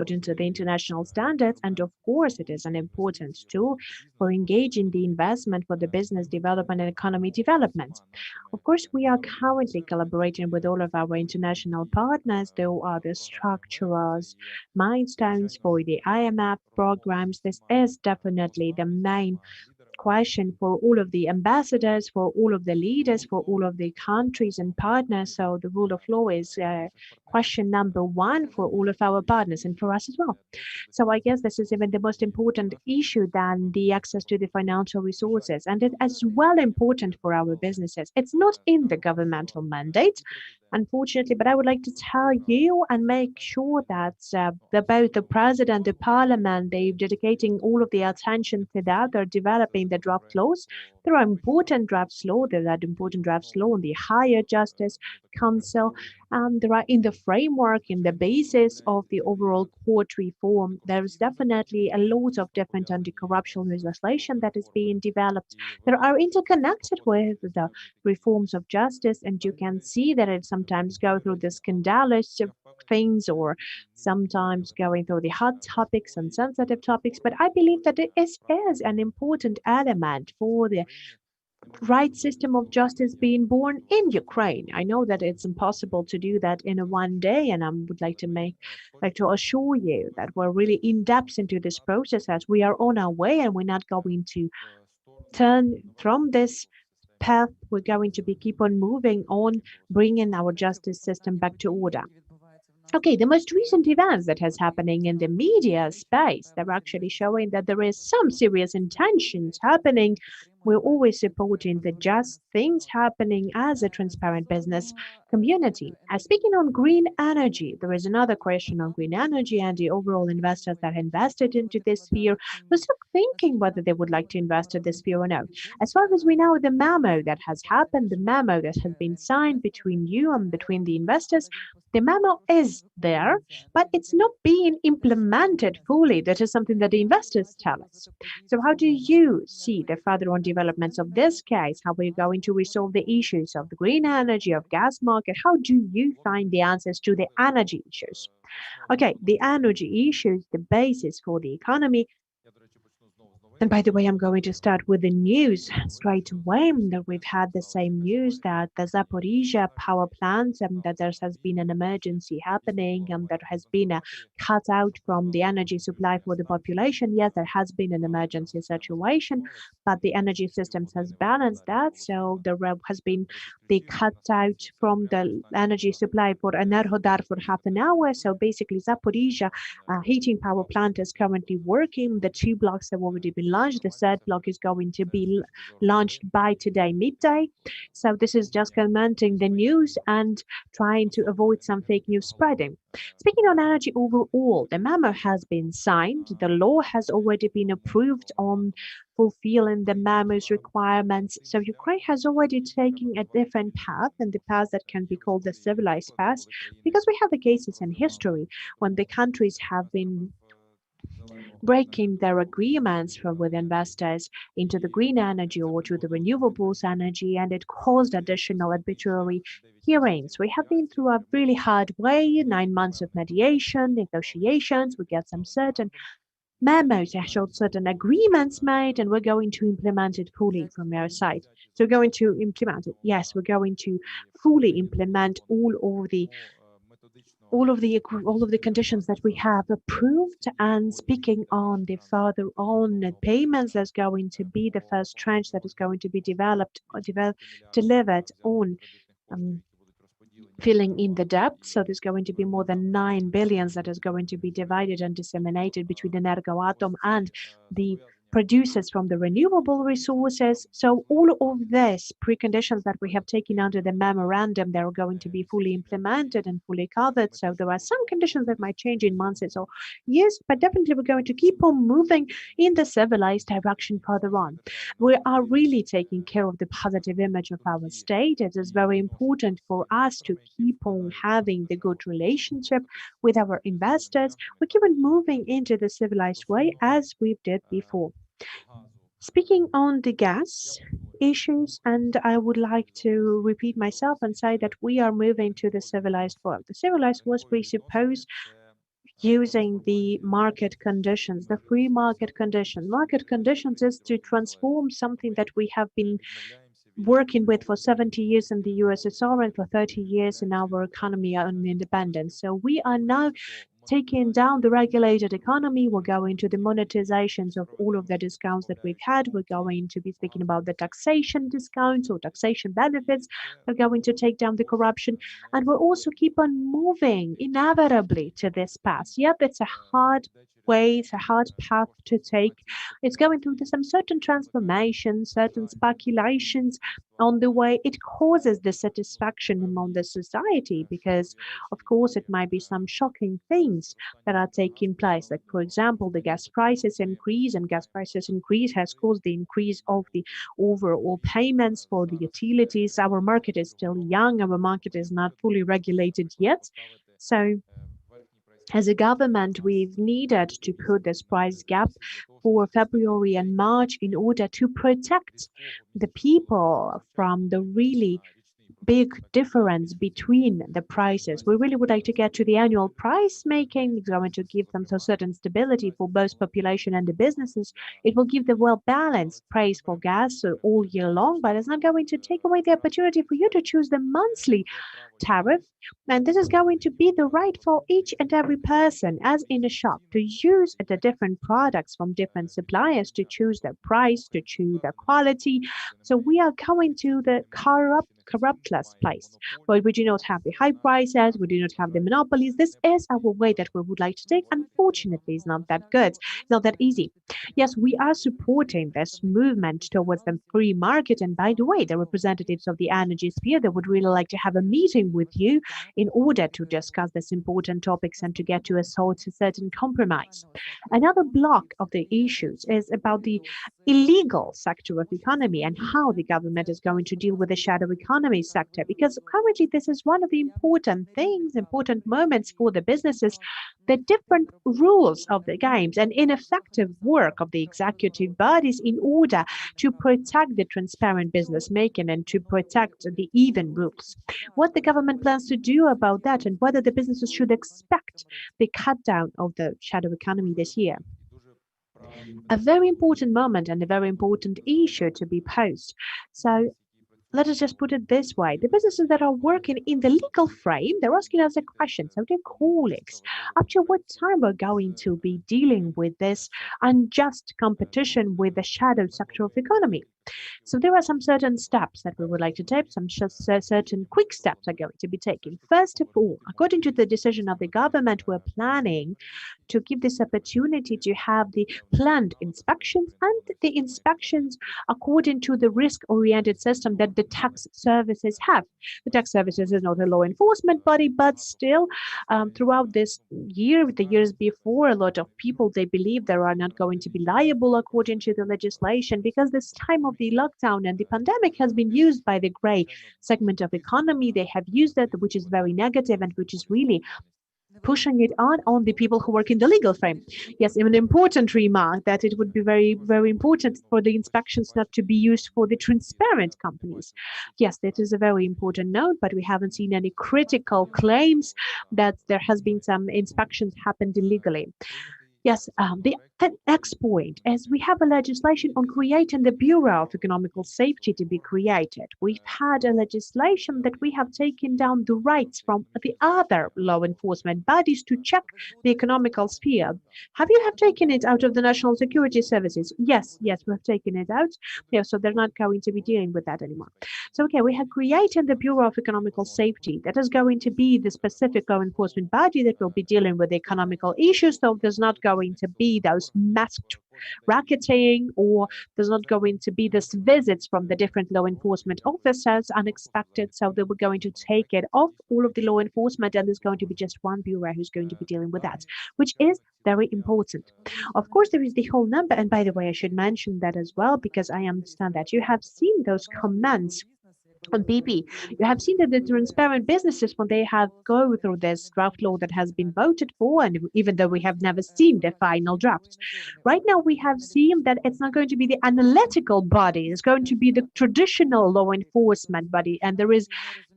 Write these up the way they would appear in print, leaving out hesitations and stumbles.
into the international standards, and of course it is an important tool for engaging the investment for the business development and economy development. Of course, we are currently collaborating with all of our international partners. There are the structural milestones for the IMF programs. This is definitely the main question for all of the ambassadors, for all of the leaders, for all of the countries and partners. So the rule of law is question number one for all of our partners and for us as well. So I guess this is even the most important issue than the access to the financial resources, and it as well important for our businesses. It's not in the governmental mandate, unfortunately, but I would like to tell you and make sure that both the president, the parliament, they're dedicating all of the attention to that. They're developing the draft laws. There are important drafts law. There are important drafts law on the Higher Justice Council. There are in the framework, in the basis of the overall court reform, there is definitely a lot of different anti-corruption legislation that is being developed. There are interconnected with the reforms of justice, and you can see that it sometimes go through the scandalous things or sometimes going through the hot topics and sensitive topics. But I believe that it is an important element for the right system of justice being born in Ukraine. I know that it's impossible to do that in a one day, and I would like to assure you that we're really in depth into this process as we are on our way, and we're not going to turn from this path. We're going to be keep on moving on, bringing our justice system back to order. Okay, the most recent events that has happening in the media space, they're actually showing that there is some serious intentions happening. We're always supporting the just things happening as a transparent business community. Speaking on green energy, there is another question on green energy and the overall investors that invested into this sphere. We're still thinking whether they would like to invest in this sphere or not. As far as we know, the memo that has happened, the memo that has been signed between you and between the investors, the memo is there, but it's not being implemented fully. That is something that the investors tell us. So how do you see the further on developments of this case? How are you going to resolve the issues of the green energy, of gas market? How do you find the answers to the energy issues? Okay, the energy issues, the basis for the economy. And by the way, I'm going to start with the news straight away. That we've had the same news that the Zaporizhia power plant, that there has been an emergency happening, and there has been a cut out from the energy supply for the population. Yes, there has been an emergency situation, but the energy systems has balanced that. So there has been the cut out from the energy supply for Enerhodar for half an hour. So basically, Zaporizhia heating power plant is currently working. The 2 blocks have already been launched. The 3rd block is going to be launched by today midday. So this is just commenting the news and trying to avoid some fake news spreading. Speaking on energy overall, the memo has been signed. The law has already been approved on fulfilling the memo's requirements. So Ukraine has already taken a different path, and the path that can be called the civilized path, because we have the cases in history when the countries have been breaking their agreements with investors into the green energy or to the renewables energy, and it caused additional arbitrary hearings. We have been through a really hard way, 9 months of mediation, negotiations. We get some certain memos that showed certain agreements made, and we're going to implement it fully from our side. So we're going to implement it. Yes, we're going to fully implement all of the conditions that we have approved. And speaking on the further on payments, there's going to be the first tranche that is going to be delivered on filling in the debt. So there's going to be more than 9 billion that is going to be divided and disseminated between Energoatom and the producers from the renewable resources. So all of these preconditions that we have taken under the memorandum, they're going to be fully implemented and fully covered. So there are some conditions that might change in months or years, but definitely we're going to keep on moving in the civilized direction further on. We are really taking care of the positive image of our state. It is very important for us to keep on having the good relationship with our investors. We keep on moving into the civilized way as we did before. Speaking on the gas issues, and I would like to repeat myself and say that we are moving to the civilized world. The civilized world presupposes using the market conditions, the free market condition. Market conditions is to transform something that we have been working with for 70 years in the USSR and for 30 years in our economy and independence. So we are now taking down the regulated economy. We're going to the monetizations of all of the discounts that we've had. We're going to be speaking about the taxation discounts or taxation benefits. We're going to take down the corruption. And we'll also keep on moving inevitably to this path. Yep, it's a hard way, it's a hard path to take. It's going through some certain transformations, certain speculations on the way. It causes dissatisfaction among the society because, of course, it might be some shocking things that are taking place. Like, for example, the gas prices increase, and gas prices increase has caused the increase of the overall payments for the utilities. Our market is still young. Our market is not fully regulated yet. So as a government, we've needed to put this price gap for February and March in order to protect the people from the really big difference between the prices. We really would like to get to the annual price making. It's going to give them some certain stability for both population and the businesses. It will give the well-balanced price for gas all year long, but it's not going to take away the opportunity for you to choose the monthly tariff. And this is going to be the right for each and every person, as in a shop, to use the different products from different suppliers, to choose their price, to choose their quality. So we are going to the corruptless place, where we do not have the high prices, we do not have the monopolies. This is our way that we would like to take. Unfortunately, it's not that good, it's not that easy. Yes, we are supporting this movement towards the free market. And by the way, the representatives of the energy sphere, they would really like to have a meeting with you in order to discuss these important topics and to get to a certain compromise. Another block of the issues is about the illegal sector of economy and how the government is going to deal with the shadow economy sector, because currently this is one of the important things, important moments for the businesses, the different rules of the games and ineffective work of the executive bodies in order to protect the transparent business making and to protect the even rules. What the government plans to do about that, and whether the businesses should expect the cut down of the shadow economy this year. A very important moment and a very important issue to be posed. So let us just put it this way. The businesses that are working in the legal frame, they're asking us a question. So dear colleagues, up to what time we're going to be dealing with this unjust competition with the shadow sector of economy? So there are some certain steps that we would like to take, some certain quick steps are going to be taken. First of all, according to the decision of the government, we're planning to give this opportunity to have the planned inspections and the inspections according to the risk-oriented system that the tax services have. The tax services is not a law enforcement body, but still throughout this year, the years before, a lot of people, they believe they are not going to be liable according to the legislation, because this time of the lockdown and the pandemic has been used by the gray segment of economy. They have used it, which is very negative and which is really pushing it on the people who work in the legal frame. Yes, an important remark that it would be very, very important for the inspections not to be used for the transparent companies. Yes, that is a very important note, but we haven't seen any critical claims that there has been some inspections happened illegally. Yes, the next point is we have a legislation on creating the Bureau of Economical Safety to be created. We've had a legislation that we have taken down the rights from the other law enforcement bodies to check the economical sphere. Have taken it out of the National Security Services? Yes, we have taken it out. Yeah, so they're not going to be dealing with that anymore. So, okay, we have created the Bureau of Economical Safety. That is going to be the specific law enforcement body that will be dealing with the economical issues. So there's not going to be those masked racketing, or there's not going to be these visits from the different law enforcement officers unexpected. So they were going to take it off all of the law enforcement, and there's going to be just one bureau who's going to be dealing with that, which is very important. Of course, there is the whole number. And by the way, I should mention that as well, because I understand that you have seen those comments on BP. You have seen that the transparent businesses, when they have go through this draft law that has been voted for, and even though we have never seen the final draft, right now we have seen that it's not going to be the analytical body, it's going to be the traditional law enforcement body, and there is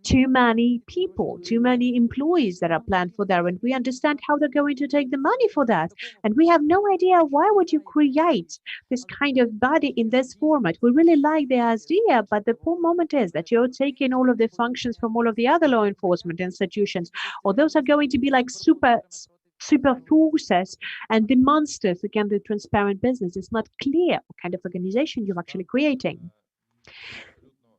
too many people, too many employees that are planned for there, and we understand how they're going to take the money for that. And we have no idea why would you create this kind of body in this format. We really like the idea, but the poor moment is that you're taking all of the functions from all of the other law enforcement institutions, or those are going to be like super forces and the monsters against the transparent business. It's not clear what kind of organization you're actually creating.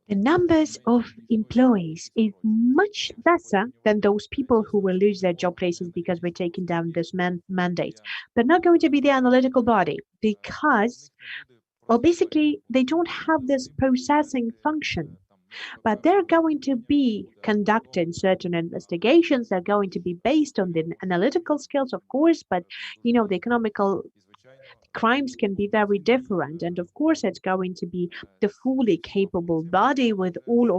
The numbers of employees is much lesser than those people who will lose their job places because we're taking down this mandate. They're not going to be the analytical body because, well, basically, they don't have this processing function. But they're going to be conducting certain investigations. They're going to be based on the analytical skills, of course, but the economical crimes can be very different. And of course, it's going to be the fully capable body with all